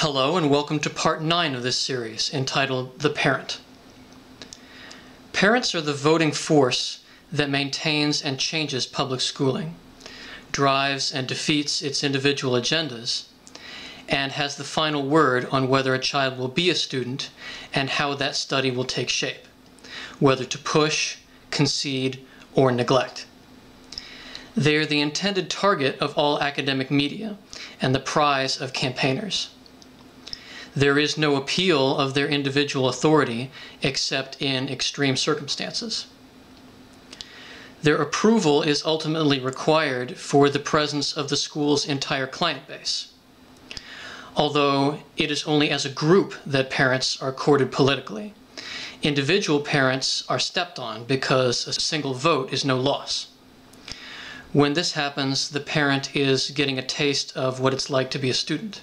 Hello and welcome to part 9 of this series entitled The Parent. Parents are the voting force that maintains and changes public schooling, drives and defeats its individual agendas, and has the final word on whether a child will be a student and how that study will take shape, whether to push, concede, or neglect. They are the intended target of all academic media and the prize of campaigners. There is no appeal of their individual authority except in extreme circumstances. Their approval is ultimately required for the presence of the school's entire client base, although it is only as a group that parents are courted politically. Individual parents are stepped on because a single vote is no loss. When this happens, the parent is getting a taste of what it's like to be a student.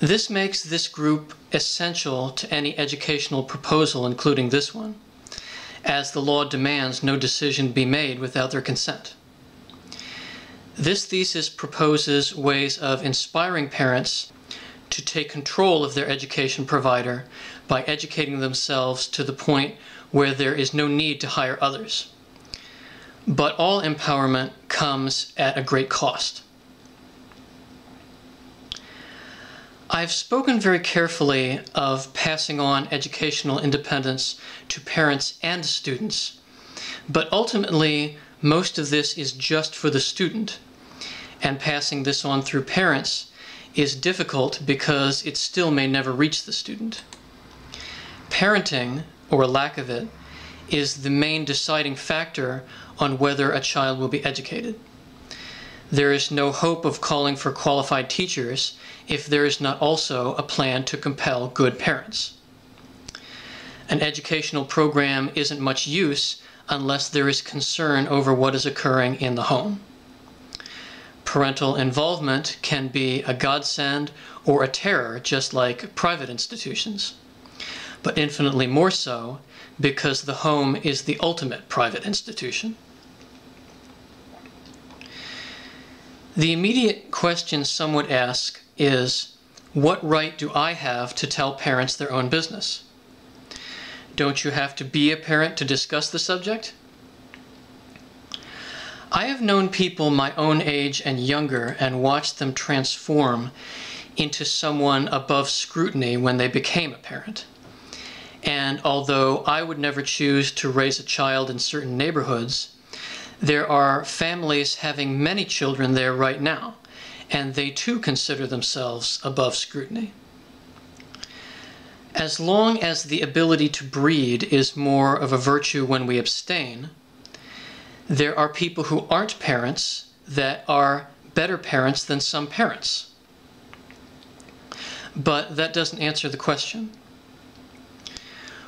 This makes this group essential to any educational proposal, including this one, as the law demands no decision be made without their consent. This thesis proposes ways of inspiring parents to take control of their education provider by educating themselves to the point where there is no need to hire others. But all empowerment comes at a great cost. I've spoken very carefully of passing on educational independence to parents and students, but ultimately most of this is just for the student, and passing this on through parents is difficult because it still may never reach the student. Parenting, or lack of it, is the main deciding factor on whether a child will be educated. There is no hope of calling for qualified teachers if there is not also a plan to compel good parents. An educational program isn't much use unless there is concern over what is occurring in the home. Parental involvement can be a godsend or a terror, just like private institutions, but infinitely more so because the home is the ultimate private institution. The immediate question some would ask is, what right do I have to tell parents their own business? Don't you have to be a parent to discuss the subject? I have known people my own age and younger and watched them transform into someone above scrutiny when they became a parent. And although I would never choose to raise a child in certain neighborhoods, there are families having many children there right now, and they too consider themselves above scrutiny. As long as the ability to breed is more of a virtue when we abstain, there are people who aren't parents that are better parents than some parents. But that doesn't answer the question.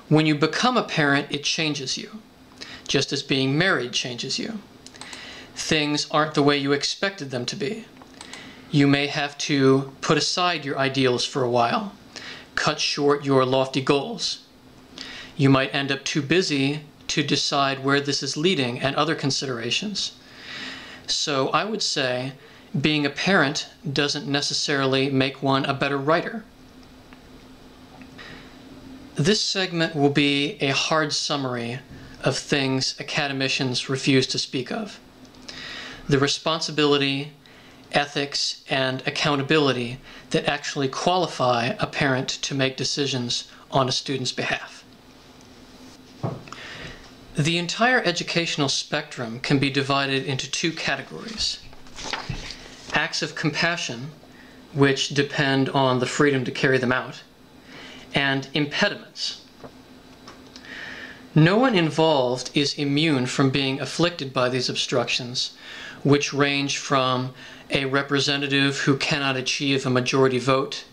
When you become a parent, it changes you, just as being married changes you. Things aren't the way you expected them to be. You may have to put aside your ideals for a while, cut short your lofty goals. You might end up too busy to decide where this is leading and other considerations. So I would say being a parent doesn't necessarily make one a better writer. This segment will be a hard summary of things academicians refuse to speak of. The responsibility, ethics, and accountability that actually qualify a parent to make decisions on a student's behalf. The entire educational spectrum can be divided into two categories: acts of compassion, which depend on the freedom to carry them out, and impediments. No one involved is immune from being afflicted by these obstructions, which range from a representative who cannot achieve a majority vote,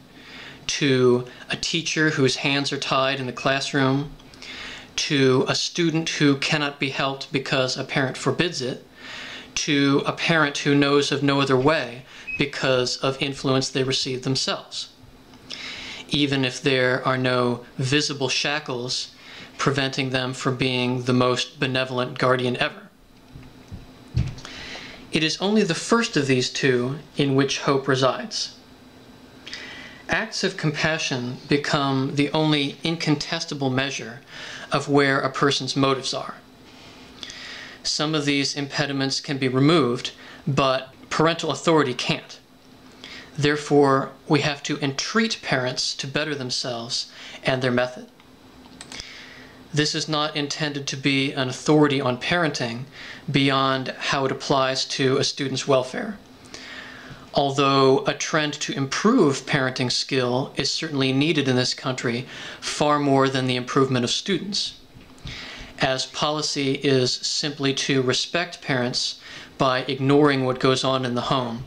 to a teacher whose hands are tied in the classroom, to a student who cannot be helped because a parent forbids it, to a parent who knows of no other way because of influence they receive themselves, even if there are no visible shackles preventing them from being the most benevolent guardian ever. It is only the first of these two in which hope resides. Acts of compassion become the only incontestable measure of where a person's motives are. Some of these impediments can be removed, but parental authority can't. Therefore, we have to entreat parents to better themselves and their method. This is not intended to be an authority on parenting beyond how it applies to a student's welfare. Although a trend to improve parenting skill is certainly needed in this country far more than the improvement of students, as policy is simply to respect parents by ignoring what goes on in the home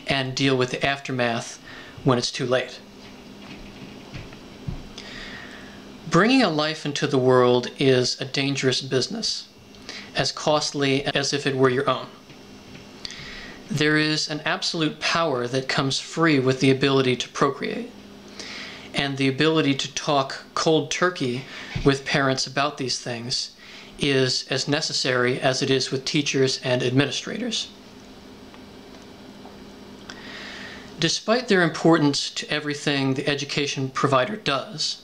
and deal with the aftermath when it's too late. Bringing a life into the world is a dangerous business, as costly as if it were your own. There is an absolute power that comes free with the ability to procreate, and the ability to talk cold turkey with parents about these things is as necessary as it is with teachers and administrators. Despite their importance to everything the education provider does,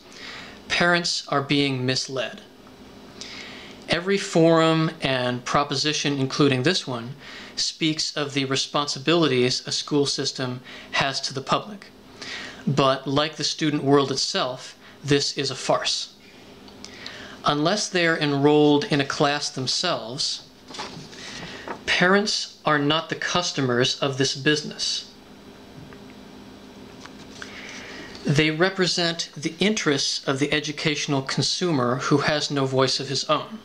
parents are being misled. Every forum and proposition, including this one, speaks of the responsibilities a school system has to the public. But like the student world itself, this is a farce. Unless they are enrolled in a class themselves, parents are not the customers of this business. They represent the interests of the educational consumer who has no voice of his own.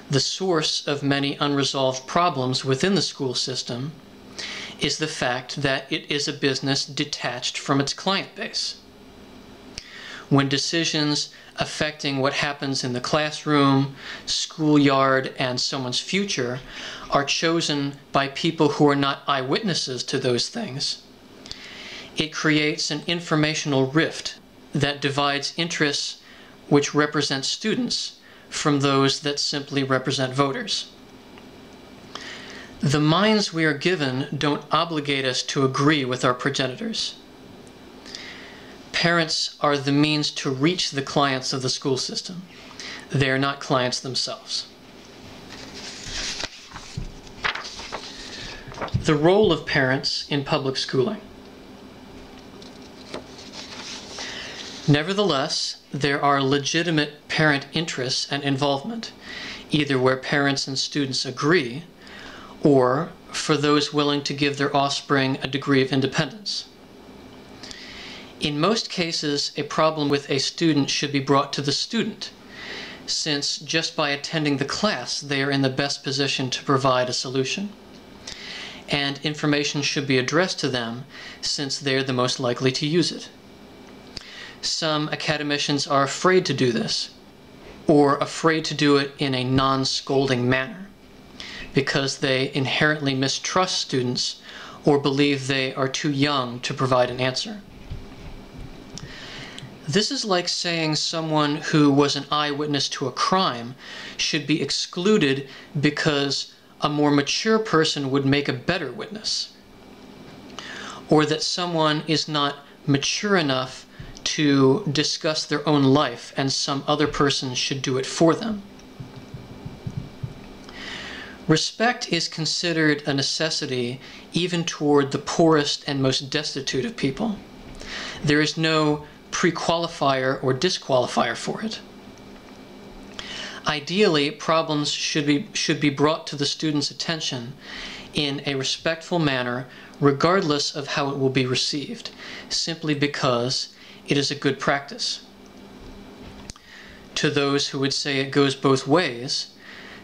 The source of many unresolved problems within the school system is the fact that it is a business detached from its client base. When decisions affecting what happens in the classroom, schoolyard, and someone's future are chosen by people who are not eyewitnesses to those things, it creates an informational rift that divides interests which represent students from those that simply represent voters. The minds we are given don't obligate us to agree with our progenitors. Parents are the means to reach the clients of the school system. They are not clients themselves. The role of parents in public schooling. Nevertheless, there are legitimate parent interests and involvement, either where parents and students agree, or for those willing to give their offspring a degree of independence. In most cases, a problem with a student should be brought to the student, since just by attending the class, they are in the best position to provide a solution. And information should be addressed to them, since they are the most likely to use it. Some academicians are afraid to do this, or afraid to do it in a non-scolding manner, because they inherently mistrust students or believe they are too young to provide an answer. This is like saying someone who was an eyewitness to a crime should be excluded because a more mature person would make a better witness, or that someone is not mature enough to discuss their own life and some other person should do it for them. Respect is considered a necessity even toward the poorest and most destitute of people. There is no pre-qualifier or disqualifier for it. Ideally, problems should be brought to the student's attention in a respectful manner, regardless of how it will be received, simply because it is a good practice. To those who would say it goes both ways,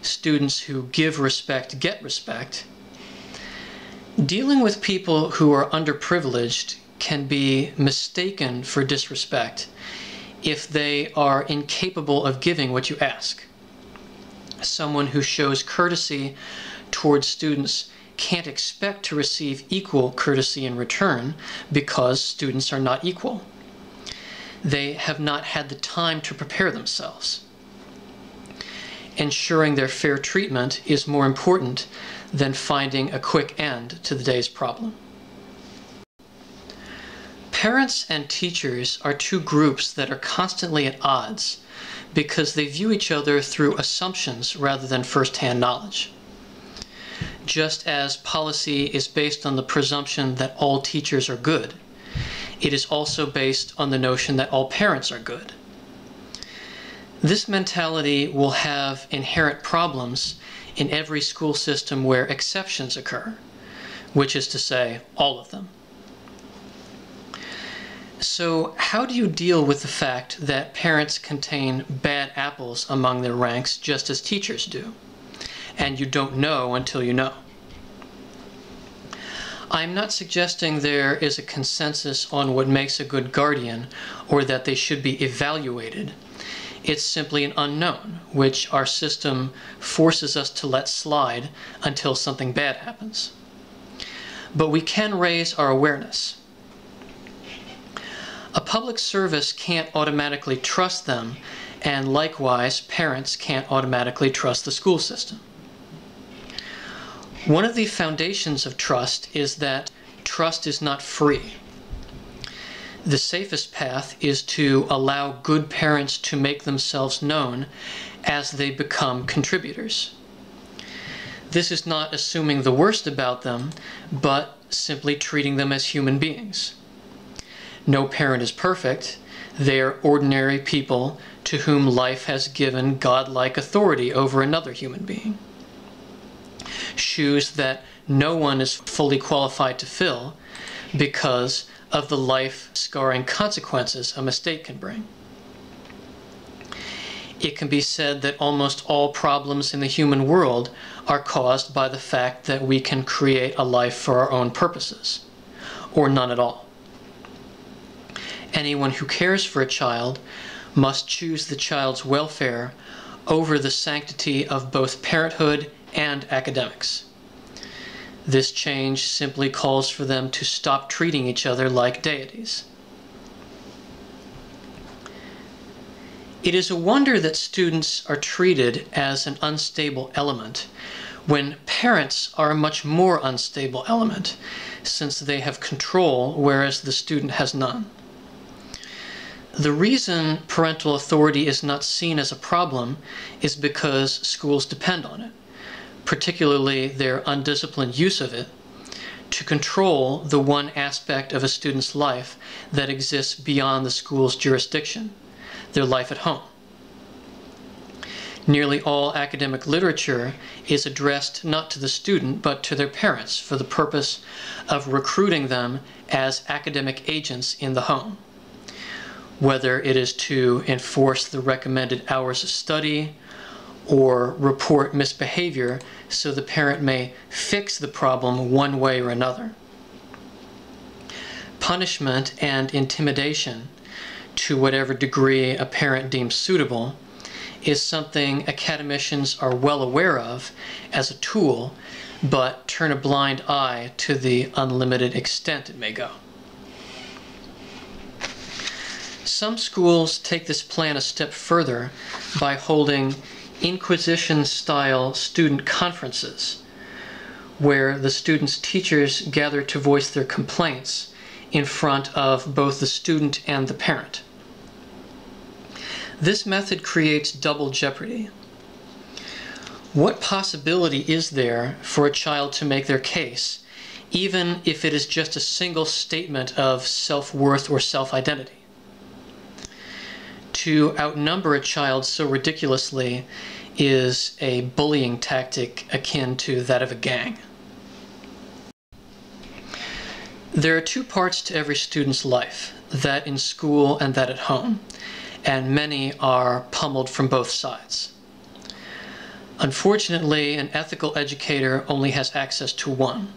students who give respect get respect, dealing with people who are underprivileged can be mistaken for disrespect if they are incapable of giving what you ask. Someone who shows courtesy towards students can't expect to receive equal courtesy in return because students are not equal. They have not had the time to prepare themselves. Ensuring their fair treatment is more important than finding a quick end to the day's problem. Parents and teachers are two groups that are constantly at odds because they view each other through assumptions rather than first-hand knowledge. Just as policy is based on the presumption that all teachers are good, it is also based on the notion that all parents are good. This mentality will have inherent problems in every school system where exceptions occur, which is to say, all of them. So how do you deal with the fact that parents contain bad apples among their ranks just as teachers do, and you don't know until you know? I'm not suggesting there is a consensus on what makes a good guardian or that they should be evaluated. It's simply an unknown, which our system forces us to let slide until something bad happens. But we can raise our awareness. A public service can't automatically trust them, and likewise, parents can't automatically trust the school system. One of the foundations of trust is that trust is not free. The safest path is to allow good parents to make themselves known as they become contributors. This is not assuming the worst about them, but simply treating them as human beings. No parent is perfect. They are ordinary people to whom life has given godlike authority over another human being. Shoes that no one is fully qualified to fill because of the life-scarring consequences a mistake can bring. It can be said that almost all problems in the human world are caused by the fact that we can create a life for our own purposes, or none at all. Anyone who cares for a child must choose the child's welfare over the sanctity of both parenthood and academics. This change simply calls for them to stop treating each other like deities. It is a wonder that students are treated as an unstable element when parents are a much more unstable element, since they have control whereas the student has none. The reason parental authority is not seen as a problem is because schools depend on it, particularly their undisciplined use of it, to control the one aspect of a student's life that exists beyond the school's jurisdiction, their life at home. Nearly all academic literature is addressed not to the student but to their parents for the purpose of recruiting them as academic agents in the home, whether it is to enforce the recommended hours of study or report misbehavior so the parent may fix the problem one way or another. Punishment and intimidation, to whatever degree a parent deems suitable, is something academicians are well aware of as a tool, but turn a blind eye to the unlimited extent it may go. Some schools take this plan a step further by holding Inquisition-style student conferences, where the students' teachers gather to voice their complaints in front of both the student and the parent. This method creates double jeopardy. What possibility is there for a child to make their case, even if it is just a single statement of self-worth or self-identity? To outnumber a child so ridiculously is a bullying tactic akin to that of a gang. There are two parts to every student's life, that in school and that at home, and many are pummeled from both sides. Unfortunately, an ethical educator only has access to one.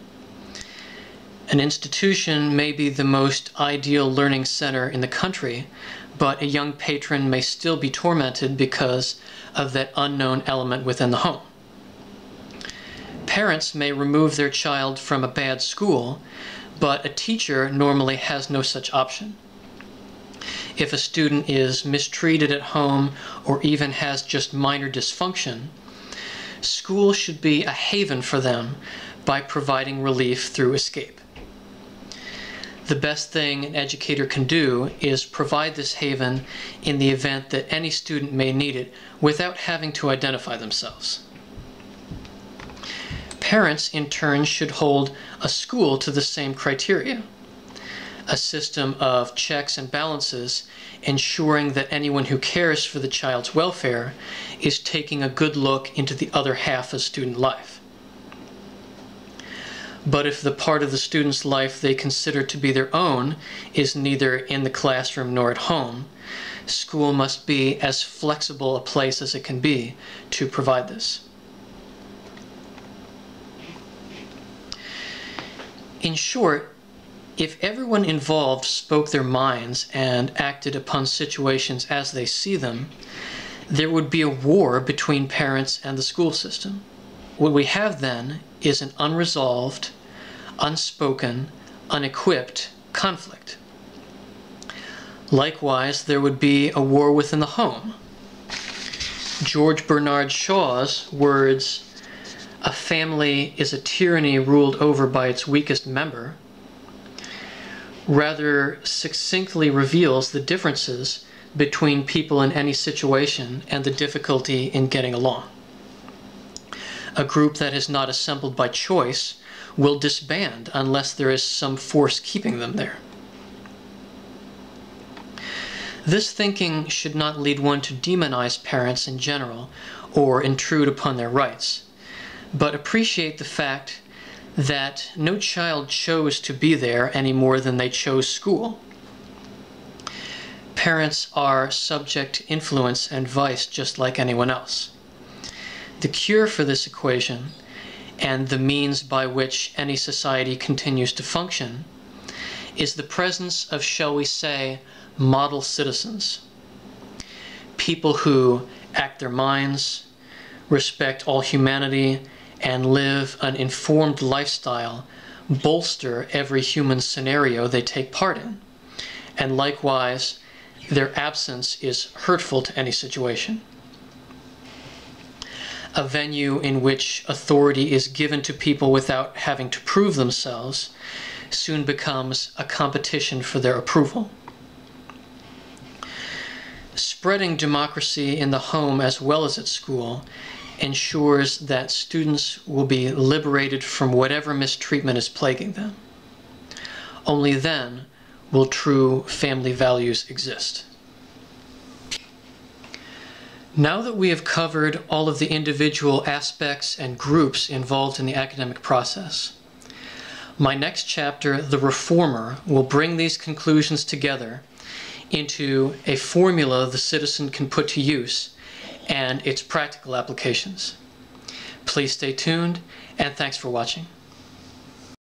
An institution may be the most ideal learning center in the country, but a young patron may still be tormented because of that unknown element within the home. Parents may remove their child from a bad school, but a teacher normally has no such option. If a student is mistreated at home or even has just minor dysfunction, school should be a haven for them by providing relief through escape. The best thing an educator can do is provide this haven in the event that any student may need it without having to identify themselves. Parents, in turn, should hold a school to the same criteria, a system of checks and balances ensuring that anyone who cares for the child's welfare is taking a good look into the other half of student life. But if the part of the student's life they consider to be their own is neither in the classroom nor at home, school must be as flexible a place as it can be to provide this. In short, if everyone involved spoke their minds and acted upon situations as they see them, there would be a war between parents and the school system. What we have then is an unresolved, unspoken, unequipped conflict. Likewise, there would be a war within the home. George Bernard Shaw's words, "A family is a tyranny ruled over by its weakest member," rather succinctly reveals the differences between people in any situation and the difficulty in getting along. A group that is not assembled by choice will disband unless there is some force keeping them there. This thinking should not lead one to demonize parents in general or intrude upon their rights, but appreciate the fact that no child chose to be there any more than they chose school. Parents are subject to influence and vice just like anyone else. The cure for this equation, and the means by which any society continues to function, is the presence of, shall we say, model citizens. People who act their minds, respect all humanity, and live an informed lifestyle bolster every human scenario they take part in, and likewise, their absence is hurtful to any situation. A venue in which authority is given to people without having to prove themselves soon becomes a competition for their approval. Spreading democracy in the home as well as at school ensures that students will be liberated from whatever mistreatment is plaguing them. Only then will true family values exist. Now that we have covered all of the individual aspects and groups involved in the academic process, my next chapter, The Reformer, will bring these conclusions together into a formula the citizen can put to use and its practical applications. Please stay tuned, and thanks for watching.